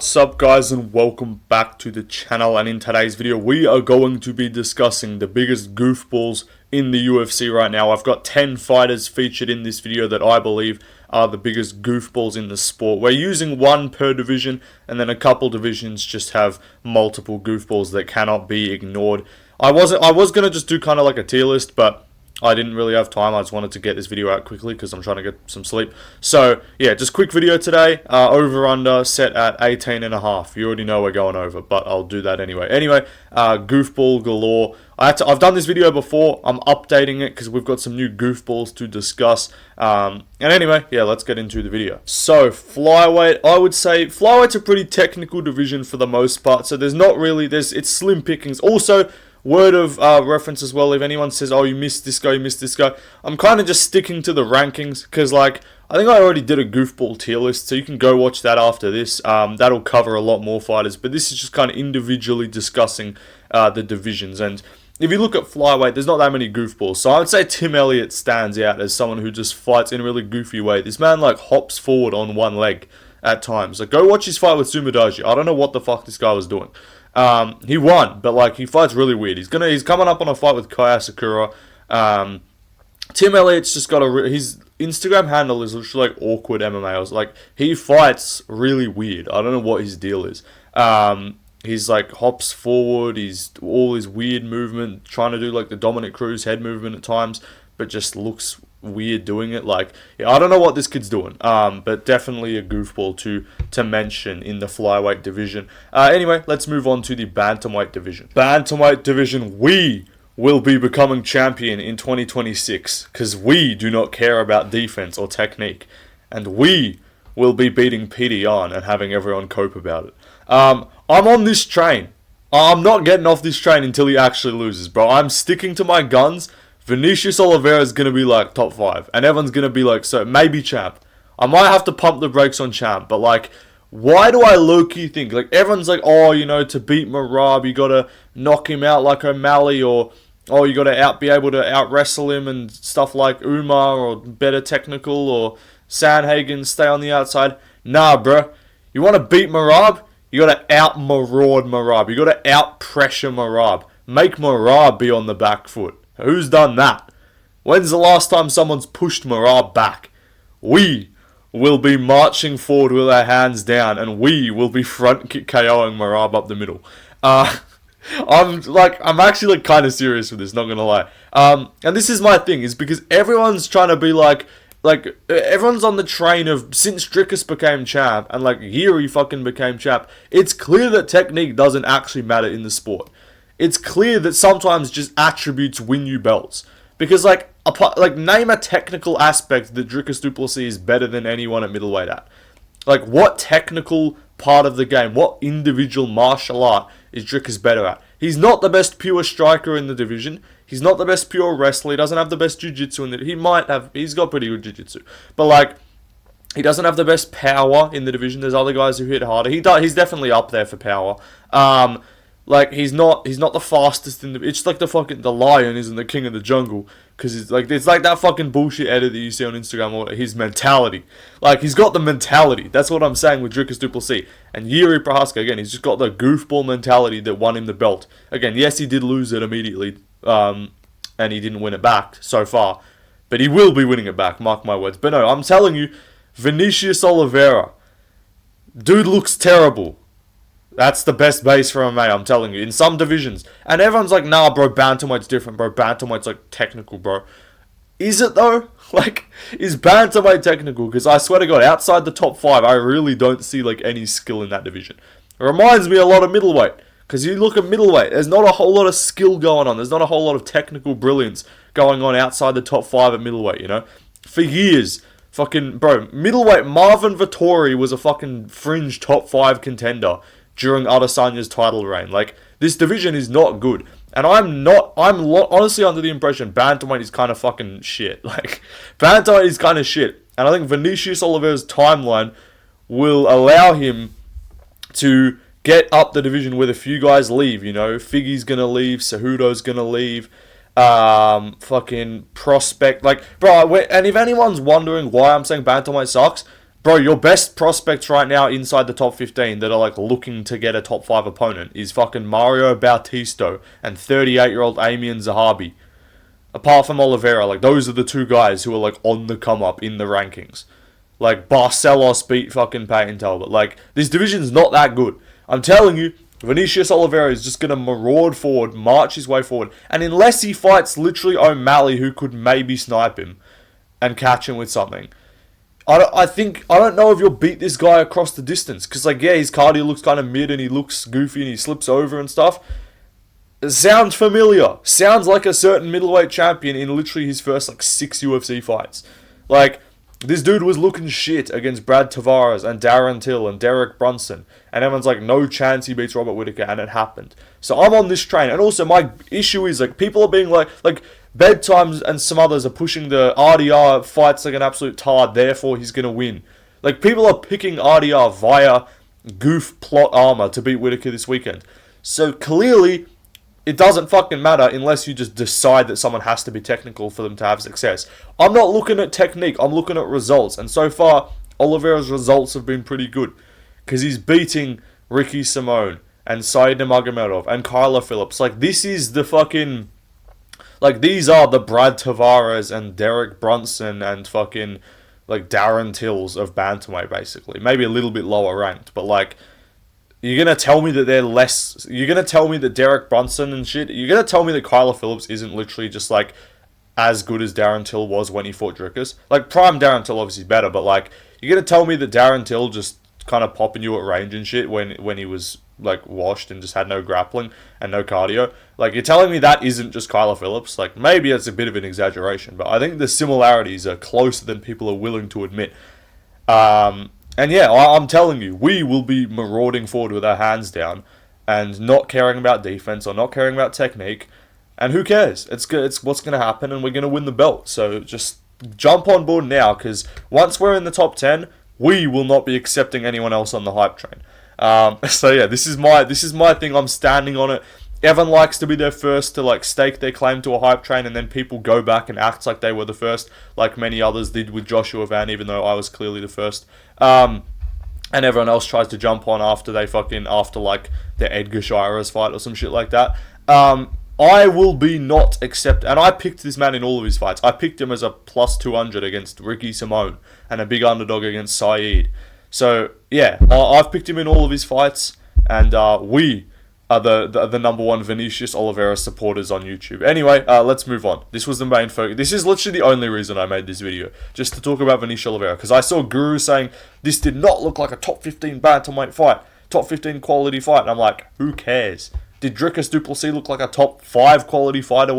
What's up guys, and welcome back to the channel. And in today's video we are going to be discussing the biggest goofballs in the UFC right now. I've got 10 fighters featured in this video that I believe are the biggest goofballs in the sport. We're using one per division, and then a couple divisions just have multiple goofballs that cannot be ignored. I was gonna just do kind of like a tier list, but I didn't really have time. I just wanted to get this video out quickly because I'm trying to get some sleep. So yeah, just quick video today. Over under set at 18.5. You already know we're going over, but I'll do that anyway. Anyway, goofball galore. I've done this video before. I'm updating it because we've got some new goofballs to discuss. And anyway, yeah, let's get into the video. So flyweight, I would say flyweight's a pretty technical division for the most part. So there's not really it's slim pickings. Also, word of reference as well, if anyone says, oh, you missed this guy, I'm kind of just sticking to the rankings, because like, I think I already did a goofball tier list, so you can go watch that after this. That'll cover a lot more fighters, but this is just kind of individually discussing the divisions. And if you look at flyweight, there's not that many goofballs, so I would say Tim Elliott stands out as someone who just fights in a really goofy way. This man like hops forward on one leg at times. Like, go watch his fight with Sumadaji. I don't know what the fuck this guy was doing. He won, but like, he fights really weird. He's coming up on a fight with Kaya Sakura. Tim Elliott's just got his Instagram handle is literally like awkward MMA. Like, he fights really weird. I don't know what his deal is. He's like hops forward. He's all his weird movement, trying to do like the Dominic Cruz head movement at times, but just looks weird doing it. Like, yeah, I don't know what this kid's doing, but definitely a goofball to mention in the flyweight division. Anyway, let's move on to the bantamweight division. Bantamweight division, we will be becoming champion in 2026 because we do not care about defense or technique, and we will be beating Petey Yan and having everyone cope about it. I'm on this train. I'm not getting off this train until he actually loses, bro. I'm sticking to my guns. Vinicius Oliveira is going to be like top 5, and everyone's going to be like, so maybe champ. I might have to pump the brakes on champ, but like, why do I low-key think, like, everyone's like, oh, you know, to beat Marab, you got to knock him out like O'Malley, or, oh, you got to be able to out-wrestle him and stuff like Umar, or better technical, or Sandhagen, stay on the outside. Nah, bro. You want to beat Marab? You got to out-maraud Marab. You got to out-pressure Marab. Make Marab be on the back foot. Who's done that? When's the last time someone's pushed Marab back? We will be marching forward with our hands down, and we will be front kick KOing Marab up the middle. I'm actually like kind of serious with this, not gonna lie. And this is my thing, is because everyone's trying to be like everyone's on the train of, since Dricus became champ and like Yuri fucking became champ, it's clear that technique doesn't actually matter in the sport. It's clear that sometimes just attributes win you belts. Because like name a technical aspect that Dricus du Plessis is better than anyone at middleweight at. Like, what technical part of the game, what individual martial art is Dricus better at? He's not the best pure striker in the division. He's not the best pure wrestler. He doesn't have the best jiu-jitsu in it. He's got pretty good jiu-jitsu. But like, he doesn't have the best power in the division. There's other guys who hit harder. He's definitely up there for power. Like, he's not the fastest in the. It's like the lion isn't the king of the jungle, because it's like that fucking bullshit edit that you see on Instagram, or his mentality. Like, he's got the mentality. That's what I'm saying with Dricus du Plessis. And Yuri Prochazka, again, he's just got the goofball mentality that won him the belt. Again, yes, he did lose it immediately, and he didn't win it back so far, but he will be winning it back. Mark my words. But no, I'm telling you, Vinicius Oliveira, dude looks terrible. That's the best base for MMA, I'm telling you. In some divisions. And everyone's like, nah, bro, bantamweight's different, bro. Bantamweight's like technical, bro. Is it though? Like, is bantamweight technical? Because I swear to God, outside the top 5, I really don't see like any skill in that division. It reminds me a lot of middleweight. Because you look at middleweight, there's not a whole lot of skill going on. There's not a whole lot of technical brilliance going on outside the top 5 at middleweight, you know? For years, fucking, bro, middleweight, Marvin Vettori was a fucking fringe top 5 contender during Adesanya's title reign. Like, this division is not good. And I'm honestly under the impression bantamweight is kind of fucking shit. Like, bantamweight is kind of shit. And I think Vinicius Oliveira's timeline will allow him to get up the division with a few guys leave, you know. Figgy's gonna leave, Cejudo's gonna leave, fucking Prospect. Like, bro, and if anyone's wondering why I'm saying bantamweight sucks, bro, your best prospects right now inside the top 15 that are like looking to get a top 5 opponent is fucking Mario Bautista and 38-year-old Amian Zahabi. Apart from Oliveira, like those are the two guys who are like on the come up in the rankings. Like Barcelos beat fucking Payton Talbot. Like this division's not that good. I'm telling you, Vinicius Oliveira is just gonna maraud forward, march his way forward, and unless he fights literally O'Malley, who could maybe snipe him and catch him with something, I don't know if you'll beat this guy across the distance. Because, like, yeah, his cardio looks kind of mid and he looks goofy and he slips over and stuff. It sounds familiar. Sounds like a certain middleweight champion in literally his first, like, 6 UFC fights. Like, this dude was looking shit against Brad Tavares and Darren Till and Derek Brunson. And everyone's like, no chance he beats Robert Whittaker. And it happened. So I'm on this train. And also, my issue is, like, people are being like Bedtimes and some others are pushing the RDR fights like an absolute tard, therefore he's going to win. Like, people are picking RDR via goof plot armor to beat Whittaker this weekend. So, clearly, it doesn't fucking matter unless you just decide that someone has to be technical for them to have success. I'm not looking at technique, I'm looking at results. And so far, Oliveira's results have been pretty good. Because he's beating Ricky Simone and Said Nurmagomedov and Kyler Phillips. Like, this is the fucking... Like, these are the Brad Tavares and Derek Brunson and fucking, like, Darren Tills of Bantamweight, basically. Maybe a little bit lower ranked, but, like, you're going to tell me that they're less... You're going to tell me that Derek Brunson and shit... You're going to tell me that Kyler Phillips isn't literally just, like, as good as Darren Till was when he fought Dricus. Like, prime Darren Till obviously better, but, like, you're going to tell me that Darren Till just kind of popping you at range and shit when he was... like, washed and just had no grappling and no cardio. Like, you're telling me that isn't just Kyler Phillips? Like, maybe it's a bit of an exaggeration, but I think the similarities are closer than people are willing to admit. And yeah, I'm telling you, we will be marauding forward with our hands down and not caring about defense or not caring about technique. And who cares? It's what's going to happen, and we're going to win the belt. So just jump on board now, because once we're in the top 10, we will not be accepting anyone else on the hype train. So yeah, this is my thing. I'm standing on it. Everyone likes to be their first to like stake their claim to a hype train, and then people go back and act like they were the first, like many others did with Joshua Van, even though I was clearly the first. And everyone else tries to jump on after like their Edgar Shira's fight or some shit like that. I will be not accept, and I picked this man in all of his fights. I picked him as a plus 200 against Ricky Simone and a big underdog against Saeed. So, yeah, I've picked him in all of his fights, and we are the number one Vinicius Oliveira supporters on YouTube. Anyway, let's move on. This was the main focus. This is literally the only reason I made this video, just to talk about Vinicius Oliveira, because I saw Guru saying, this did not look like a top 15 bantamweight fight, top 15 quality fight, and I'm like, who cares? Did Dricus du Plessis look like a top 5 quality fighter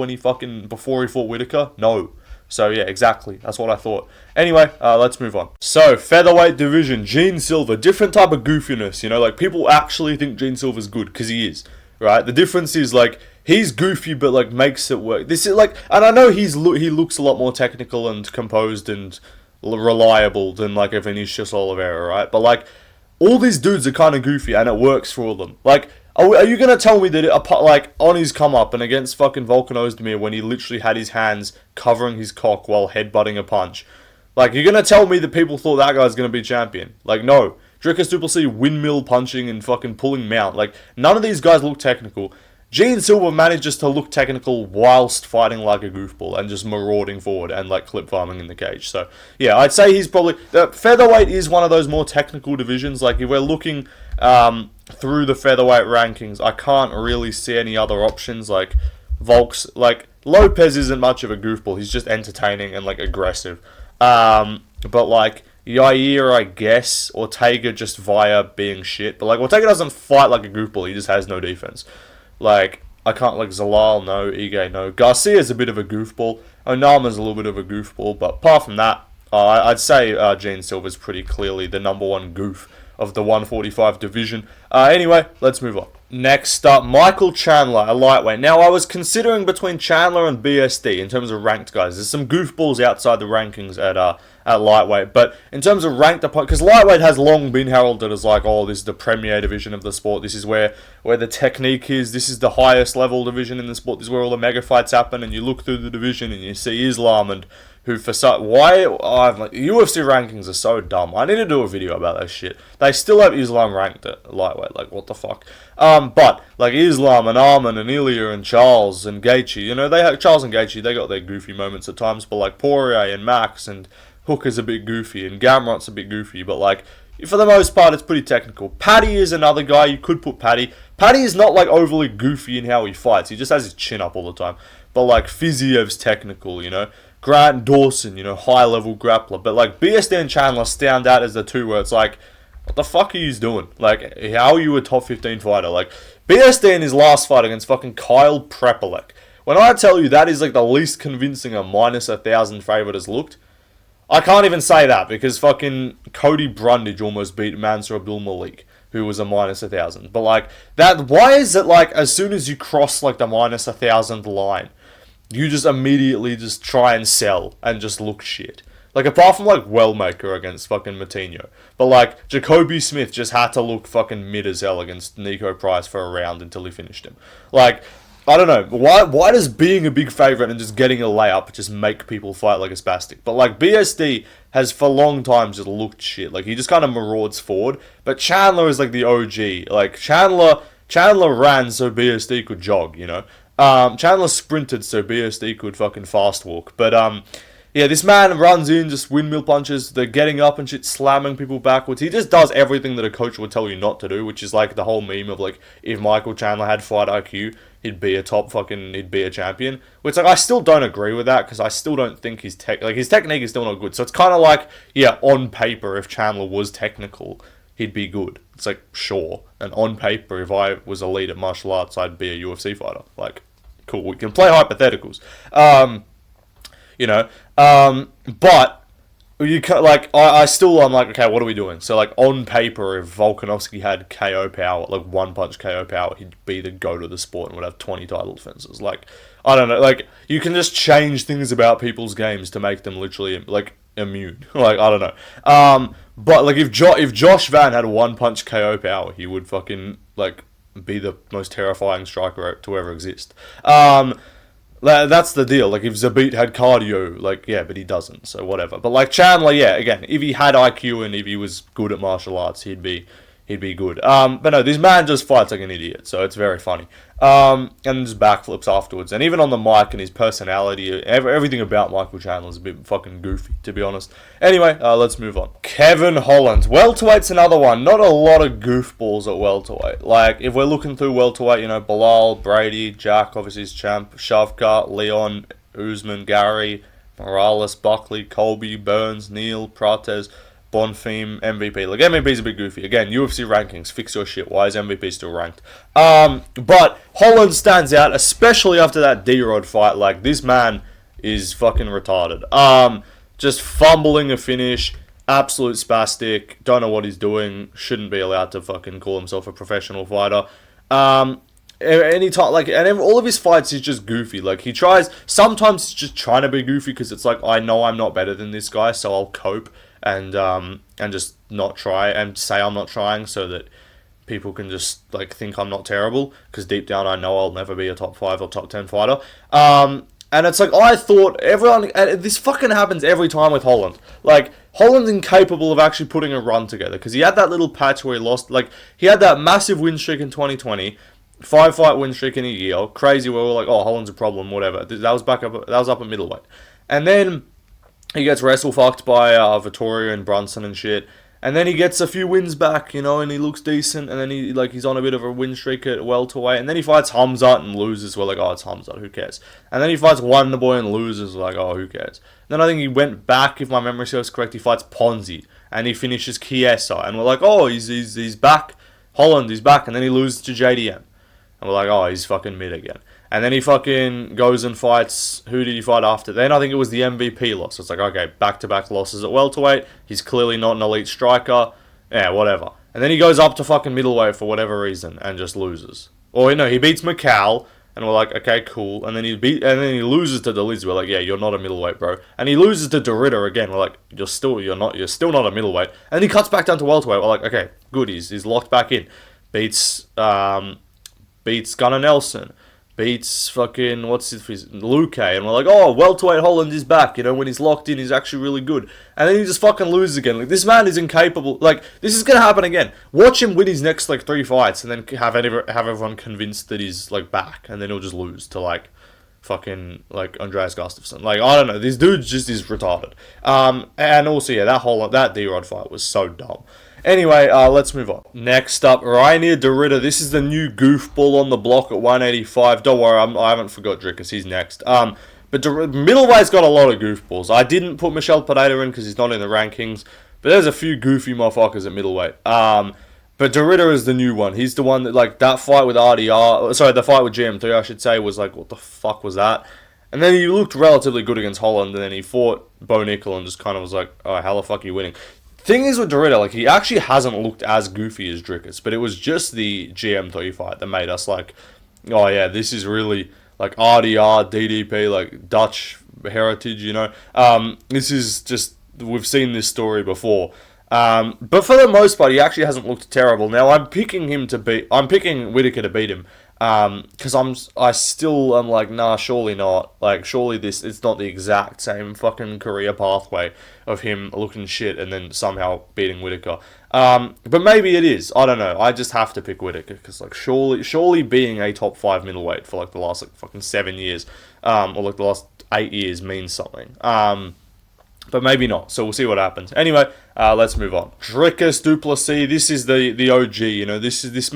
before he fought Whittaker? No. So yeah, exactly. That's what I thought. Anyway, let's move on. So, featherweight division, Gene Silva, different type of goofiness, you know, like people actually think Gene Silva's good, because he is, right? The difference is like, he's goofy, but like makes it work. This is like, and I know he looks a lot more technical and composed and reliable than like a Vinicius Oliveira, right? But like, all these dudes are kind of goofy, and it works for all of them. Like, are you going to tell me that, like, on his come-up and against fucking Volkan Ozdemir when he literally had his hands covering his cock while headbutting a punch, like, you're going to tell me that people thought that guy's going to be champion? Like, no. Dricus du Plessis windmill punching and fucking pulling mount. Like, none of these guys look technical. Gene Silva manages to look technical whilst fighting like a goofball and just marauding forward and, like, clip farming in the cage. So, yeah, I'd say he's probably... featherweight is one of those more technical divisions. Like, if we're looking... through the featherweight rankings, I can't really see any other options. Like Volks, like Lopez isn't much of a goofball. He's just entertaining and like aggressive. But like Yair, I guess Ortega just via being shit. But like Ortega doesn't fight like a goofball. He just has no defense. Like I can't like Zalal, no. Ige, no. Garcia's a bit of a goofball. Onama's a little bit of a goofball. But apart from that, I'd say Gene Silva's pretty clearly the number one goof of the 145 division. Anyway, let's move on. Next up, Michael Chandler, a lightweight. Now, I was considering between Chandler and BSD in terms of ranked guys. There's some goofballs outside the rankings at lightweight. But in terms of ranked opponent, because lightweight has long been heralded as like, oh, this is the premier division of the sport. This is where the technique is. This is the highest level division in the sport. This is where all the mega fights happen. And you look through the division and you see Islam and who for UFC rankings are so dumb. I need to do a video about that shit. They still have Islam ranked at lightweight. Like, what the fuck? But like Islam and Arman and Ilya and Charles and Gaethje, you know, Charles and Gaethje, they got their goofy moments at times. But like Poirier and Max and Hooker's a bit goofy and Gamrot's a bit goofy. But like, for the most part, it's pretty technical. Paddy is another guy. You could put Paddy. Paddy is not like overly goofy in how he fights. He just has his chin up all the time. But like Fiziev's technical, you know. Grant Dawson, you know, high-level grappler. But, like, BSD and Chandler stand out as the two where it's like, what the fuck are you doing? Like, how are you a top 15 fighter? Like, BSD in his last fight against fucking Kyle Prepolek. When I tell you that is, like, the least convincing a minus 1,000 favourite has looked, I can't even say that because fucking Cody Brundage almost beat Mansour Abdul Malik, who was a minus 1,000. But, like, that, why is it, like, as soon as you cross, like, the minus 1,000 line, you just immediately just try and sell and just look shit. Like, apart from, like, Wellmaker against fucking Matinho. But, like, Jacoby Smith just had to look fucking mid as hell against Nico Price for a round until he finished him. Like, I don't know. Why does being a big favourite and just getting a layup just make people fight like a spastic? But, like, BSD has for a long time just looked shit. Like, he just kind of marauds forward. But Chandler is, like, the OG. Like, Chandler ran so BSD could jog, you know? Chandler sprinted so BSD could fucking fast walk. But, yeah, this man runs in, just windmill punches, they're getting up and shit, slamming people backwards. He just does everything that a coach would tell you not to do, which is like the whole meme of like, if Michael Chandler had fight IQ, he'd be a champion. Which, like, I still don't agree with that, because I still don't think his technique is still not good. So it's kind of like, yeah, on paper, if Chandler was technical, he'd be good. It's like, sure. And on paper, if I was elite at martial arts, I'd be a UFC fighter. Like, cool. We can play hypotheticals. You know. But you can, like, I'm like, okay, what are we doing? So, like, on paper, if Volkanovski had KO power, like one-punch KO power, he'd be the GOAT of the sport and would have 20 title defenses. Like, I don't know. Like, you can just change things about people's games to make them literally, like, immune. Like, I don't know. But, like, if Josh Van had a one-punch KO power, he would fucking, like, be the most terrifying striker to ever exist. That's the deal. Like, if Zabit had cardio, like, yeah, but he doesn't, so whatever. But, like, Chandler, yeah, again, if he had IQ and if he was good at martial arts, he'd be good. But no, this man just fights like an idiot, so it's very funny. And just backflips afterwards. And even on the mic and his personality, everything about Michael Chandler is a bit fucking goofy, to be honest. Anyway, let's move on. Kevin Holland. Welterweight's another one. Not a lot of goofballs at welterweight. Like, if we're looking through welterweight, you know, Bilal, Brady, Jack, obviously his champ, Shavkat, Leon, Usman, Gary, Morales, Buckley, Colby, Burns, Neal, Prates, Bonfim, MVP. Like, MVP's a bit goofy. Again, UFC rankings, fix your shit. Why is MVP still ranked? But Holland stands out, especially after that D-Rod fight. Like, this man is fucking retarded. Just fumbling a finish, absolute spastic, don't know what he's doing, shouldn't be allowed to fucking call himself a professional fighter. Anytime, like, and all of his fights is just goofy. Like, he tries, sometimes he's just trying to be goofy because it's like, I know I'm not better than this guy, so I'll cope and just not try and say I'm not trying so that people can just, like, think I'm not terrible, because deep down I know I'll never be a top 5 or top 10 fighter. And it's like, I thought everyone, and this fucking happens every time with Holland. Like, Holland's incapable of actually putting a run together, because he had that little patch where he lost, like, he had that massive win streak in 2020, 5-fight win streak in a year, crazy, where we were like, oh, Holland's a problem, whatever. That was up at middleweight. And then he gets wrestle fucked by Vittoria and Brunson and shit. And then he gets a few wins back, you know, and he looks decent. And then he's on a bit of a win streak at welterweight. And then he fights Hamzat and loses. We're like, oh, it's Hamzat, who cares? And then he fights Wonderboy and loses. We're like, oh, who cares? Then I think he went back, if my memory serves correct, he fights Ponzi. And he finishes Chiesa. And we're like, oh, he's back. Holland, he's back. And then he loses to JDM. And we're like, oh, he's fucking mid again. And then he fucking goes and fights, who did he fight after? Then I think it was the MVP loss. It's like, okay, back-to-back losses at welterweight. He's clearly not an elite striker. Yeah, whatever. And then he goes up to fucking middleweight for whatever reason and just loses. Or, you know, he beats McCall, And we're like, okay, cool. And then he loses to Deliz. We're like, yeah, you're not a middleweight, bro. And he loses to Dorita again. We're like, you're still not a middleweight. And he cuts back down to welterweight. We're like, okay, good. He's locked back in. Beats Gunnar Nelson. Beats fucking, what's his, Luke, and we're like, oh, welterweight Holland is back, when he's locked in, he's actually really good. And then he just fucking loses again. Like, this man is incapable. Like, this is gonna happen again. Watch him win his next, 3 fights, and then have everyone convinced that he's, back, and then he'll just lose to, fucking, Andreas Gustafsson. Like, I don't know, this dude just is retarded. And also, yeah, that D-Rod fight was so dumb. Anyway, let's move on. Next up, Rainier Dorita. This is the new goofball on the block at 185. Don't worry, I haven't forgot Drickus. He's next. But middleweight's got a lot of goofballs. I didn't put Michel Pereira in because he's not in the rankings. But there's a few goofy motherfuckers at middleweight. But Dorita is the new one. He's the one that, that fight with RDR... Sorry, the fight with GM3, I should say, was what the fuck was that? And then he looked relatively good against Holland. And then he fought Bo Nickel and just kind of was like, oh, how the fuck are you winning? Thing is with Dorita, he actually hasn't looked as goofy as Drickus, but it was just the GM3 fight that made us oh yeah, this is really RDR, DDP, Dutch heritage, this is just, we've seen this story before. But for the most part, he actually hasn't looked terrible. Now, I'm picking Whittaker to beat him. Because I still am nah, surely not. Surely it's not the exact same fucking career pathway of him looking shit and then somehow beating Whittaker. But maybe it is. I don't know. I just have to pick Whittaker because surely being a top 5 middleweight for the last fucking 7 years, or the last 8 years means something. But maybe not, so we'll see what happens. Anyway, let's move on. Drickus du Plessis, this is the OG, this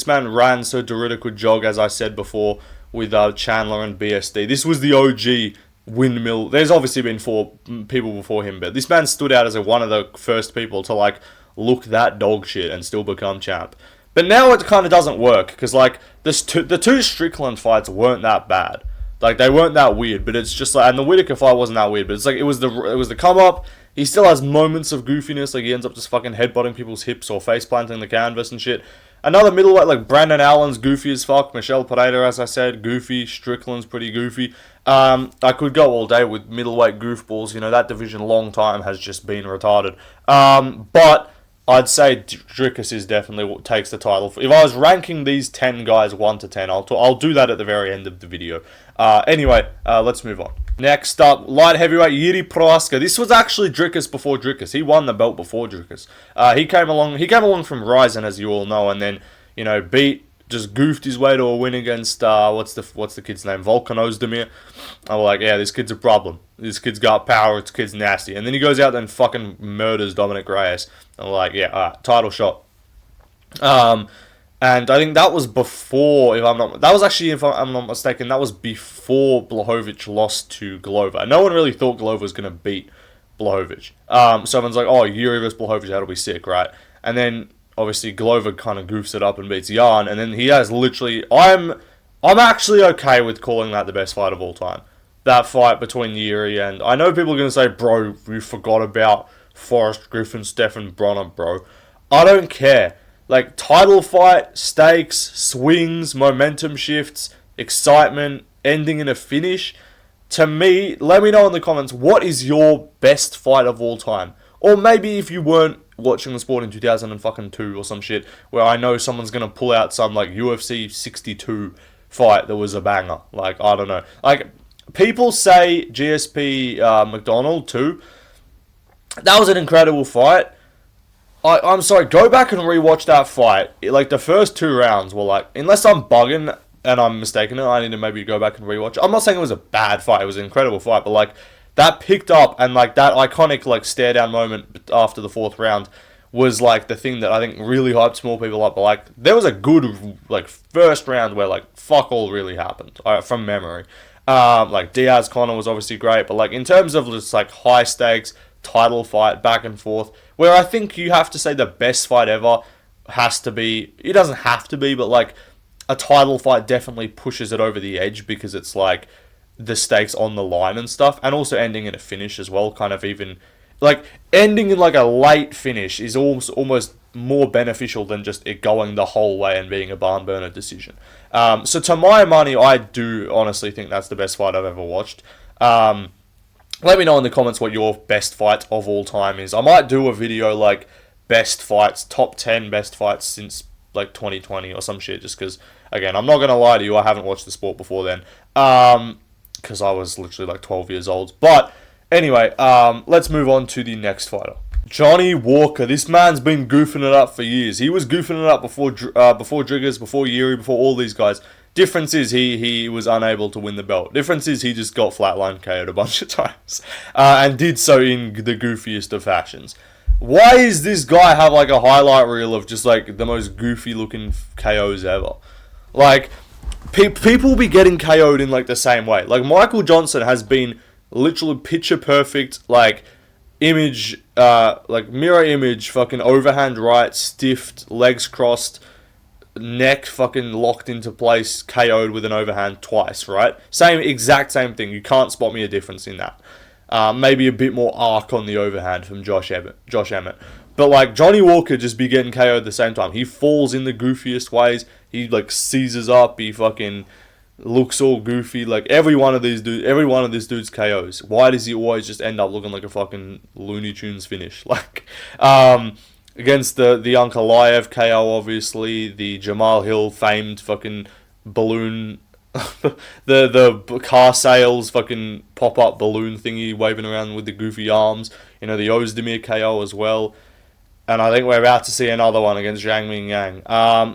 man ran so Dorita could jog, as I said before, with Chandler and BSD. This was the OG windmill. There's obviously been 4 people before him, but this man stood out as one of the first people to, look that dog shit and still become champ. But now it kind of doesn't work, because, the 2 Strickland fights weren't that bad. They weren't that weird, but it's just and the Whittaker fight wasn't that weird, but it's it was the come up. He still has moments of goofiness, he ends up just fucking headbutting people's hips or face planting the canvas and shit. Another middleweight Brandon Allen's goofy as fuck. Michel Pereira, as I said, goofy. Strickland's pretty goofy. I could go all day with middleweight goofballs. That division long time has just been retarded. But I'd say Drickus is definitely what takes the title. If I was ranking these 10 guys 1 to 10, I'll do that at the very end of the video. Anyway, let's move on. Next up, light heavyweight Jiri Prohaska. This was actually Drickus before Drickus. He won the belt before Drickus. He came along from Ryzen, as you all know, and then just goofed his way to a win against what's the kid's name? Volkan Ozdemir. I'm yeah, this kid's a problem. This kid's got power. This kid's nasty. And then he goes out there and fucking murders Dominic Reyes. I'm yeah, alright, title shot. And I think that was before, if I'm not mistaken, that was before Blachowicz lost to Glover. No one really thought Glover was going to beat Blachowicz. So everyone's oh, Jiri versus Blachowicz, that'll be sick, right? And then obviously Glover kind of goofs it up and beats Jan, and then he has literally... I'm actually okay with calling that the best fight of all time. That fight between Jiri and... I know people are going to say, bro, you forgot about Forrest Griffin, Stephan Bronner, bro. I don't care. Title fight, stakes, swings, momentum shifts, excitement, ending in a finish. To me, let me know in the comments, what is your best fight of all time? Or maybe if you weren't watching the sport in 2002 or some shit, where I know someone's going to pull out some UFC 62 fight that was a banger. I don't know. People say GSP McDonald too. That was an incredible fight. I'm sorry, go back and rewatch that fight. The first 2 rounds were unless I'm bugging and I'm mistaken, I need to maybe go back and rewatch. I'm not saying it was a bad fight, it was an incredible fight, but that picked up, and that iconic stare down moment after the 4th round was the thing that I think really hyped small people up. But there was a good first round where fuck all really happened from memory. Diaz Conor was obviously great, but in terms of just high stakes title fight back and forth, where I think you have to say the best fight ever has to be, it doesn't have to be, but a title fight definitely pushes it over the edge because it's the stakes on the line and stuff, and also ending in a finish as well, kind of even like ending in like a late finish is almost more beneficial than just it going the whole way and being a barn burner decision. So to my money, I do honestly think that's the best fight I've ever watched. Let me know in the comments what your best fight of all time is. I might do a video like best fights, top 10 best fights since like 2020 or some shit, just because, again, I'm not going to lie to you, I haven't watched the sport before then, because I was literally like 12 years old. But anyway, let's move on to the next fighter. Johnny Walker. This man's been goofing it up for years. He was goofing it up before Driggers, before Yuri, before all these guys. Difference is he was unable to win the belt. Difference is he just got flatline KO'd a bunch of times. And did so in the goofiest of fashions. Why is this guy have like a highlight reel of just like the most goofy looking KOs ever? Like, people be getting KO'd in like the same way. Like, Michael Johnson has been literally picture perfect, like image, like mirror image, fucking overhand right, stiffed, legs crossed, neck fucking locked into place, KO'd with an overhand twice, right? Exact same thing. You can't spot me a difference in that. Maybe a bit more arc on the overhand from Josh Emmett. But like, Johnny Walker just be getting KO'd at the same time. He falls in the goofiest ways. He like seizes up. He fucking looks all goofy. Like, every one of this dude's KOs. Why does he always just end up looking like a fucking Looney Tunes finish? Like, against the Ankalaev KO, obviously, the Jamal Hill famed fucking balloon, the car sales fucking pop-up balloon thingy waving around with the goofy arms, you know, the Ozdemir KO as well. And I think we're about to see another one against Zhang Ming Yang.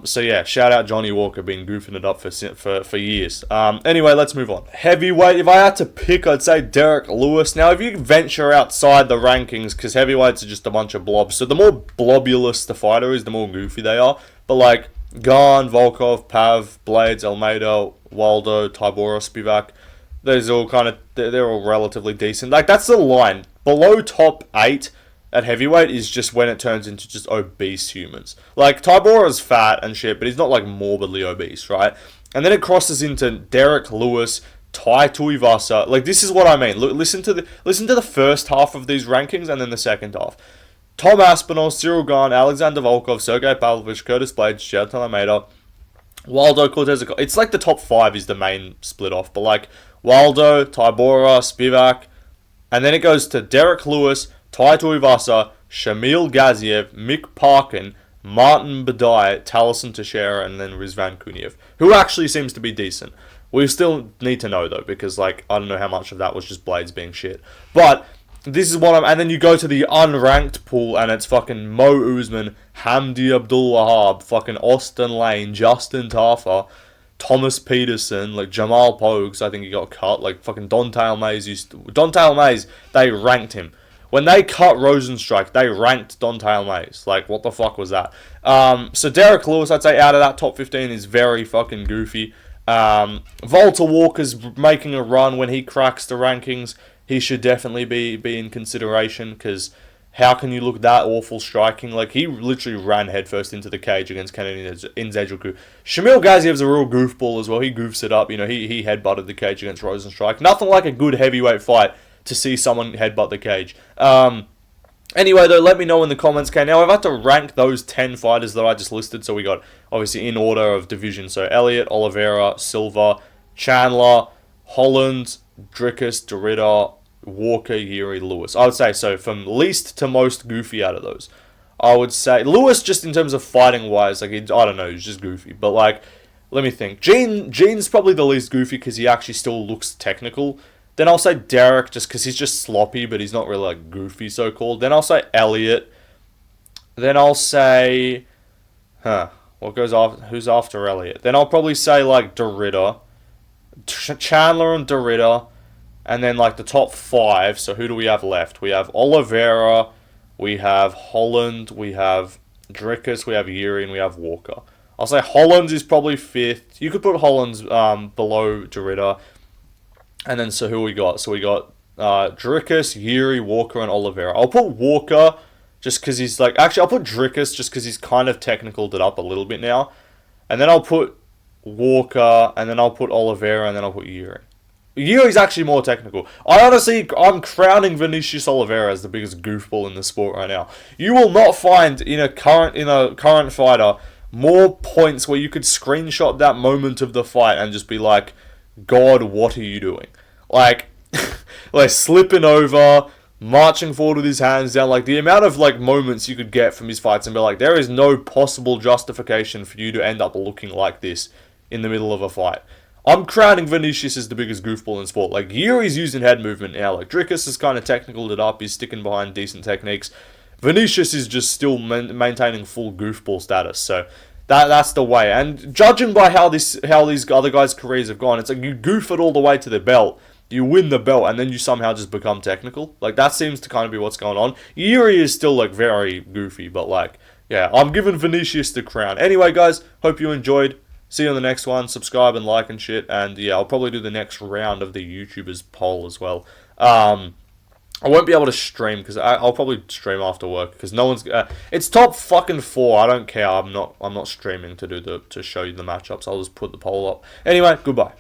So yeah, shout out Johnny Walker, been goofing it up for years. Anyway, let's move on. Heavyweight, if I had to pick, I'd say Derek Lewis. Now, if you venture outside the rankings, because heavyweights are just a bunch of blobs, so the more blobulous the fighter is, the more goofy they are. But like, Garn, Volkov, Pav, Blades, Almeida, Waldo, Tybura, Spivak, they're all relatively decent. Like, that's the line. Below top 8 at heavyweight is just when it turns into just obese humans. Like, Tybura's fat and shit, but he's not like morbidly obese, right? And then it crosses into Derek Lewis, Tai Tuivasa. Like, this is what I mean. Listen to the first half of these rankings and then the second half. Tom Aspinall, Cyril Gane, Alexander Volkov, Sergey Pavlovich, Curtis Blades, Jared Almeida, Waldo, Cortez. It's like the top 5 is the main split off, but like Waldo, Tybura, Spivak, and then it goes to Derek Lewis, Tai Tuivasa, Shamil Gaziev, Mick Parkin, Martin Badai, Taliesin Teixeira, and then Rizvan Kuniev, who actually seems to be decent. We still need to know, though, because, like, I don't know how much of that was just Blades being shit. But this is and then you go to the unranked pool, and it's fucking Mo Usman, Hamdi Abdul-Wahab, fucking Austin Lane, Justin Tafa, Thomas Peterson, like Jamal Pogues, I think he got cut, like fucking Don'Tale Mays, they ranked him. When they cut Rosenstrike, they ranked Don'Tale Mays. Like, what the fuck was that? So Derek Lewis, I'd say out of that top 15 is very fucking goofy. Volta Walker's making a run. When he cracks the rankings, he should definitely be in consideration, because how can you look that awful striking? Like, he literally ran headfirst into the cage against Kennedy Nzechukwu. Shamil Gaziev's a real goofball as well. He goofs it up. You know, he headbutted the cage against Rosenstrike. Nothing like a good heavyweight fight to see someone headbutt the cage. Anyway, though, let me know in the comments. Okay, now I've had to rank those 10 fighters that I just listed. So we got, obviously, in order of division. So Elliott, Oliveira, Silva, Chandler, Holland, Dricus, Derrida, Walker, Yuri, Lewis. I would say, so from least to most goofy out of those, I would say Lewis, just in terms of fighting wise, like, I don't know, he's just goofy. But like, let me think. Gene's probably the least goofy because he actually still looks technical. Then I'll say Derek, just because he's just sloppy, but he's not really like goofy, so called. Then I'll say Elliott. Then I'll say, what goes after? Who's after Elliott? Then I'll probably say like Derrida, Chandler and Derrida, and then like the top 5. So who do we have left? We have Oliveira, we have Holland, we have Dricus, we have Yuri, and we have Walker. I'll say Holland is probably 5th. You could put Holland's below Derrida. And then, so who we got? So we got Dricus, Yuri, Walker, and Oliveira. I'll put Walker just because he's like... Actually, I'll put Dricus just because he's kind of technicaled it up a little bit now. And then I'll put Walker, and then I'll put Oliveira, and then I'll put Yuri. Yuri's actually more technical. I'm crowning Vinicius Oliveira as the biggest goofball in the sport right now. You will not find in a current fighter more points where you could screenshot that moment of the fight and just be like, God, what are you doing? Like slipping over, marching forward with his hands down, like the amount of like moments you could get from his fights and be like, there is no possible justification for you to end up looking like this in the middle of a fight. I'm crowning Vinicius as the biggest goofball in sport. Like, Yuri's using head movement now. Like, Dricus has kind of technicaled it up. He's sticking behind decent techniques. Vinicius is just still maintaining full goofball status. So that's the way. And judging by how these other guys' careers have gone, it's like you goof it all the way to the belt. You win the belt, and then you somehow just become technical. Like, that seems to kind of be what's going on. Yuri is still, like, very goofy. But, like, yeah, I'm giving Vinicius the crown. Anyway, guys, hope you enjoyed. See you on the next one. Subscribe and like and shit. And yeah, I'll probably do the next round of the YouTubers poll as well. I won't be able to stream because I'll probably stream after work because no one's. It's top fucking 4. I don't care. I'm not streaming to show you the matchups. I'll just put the poll up. Anyway, goodbye.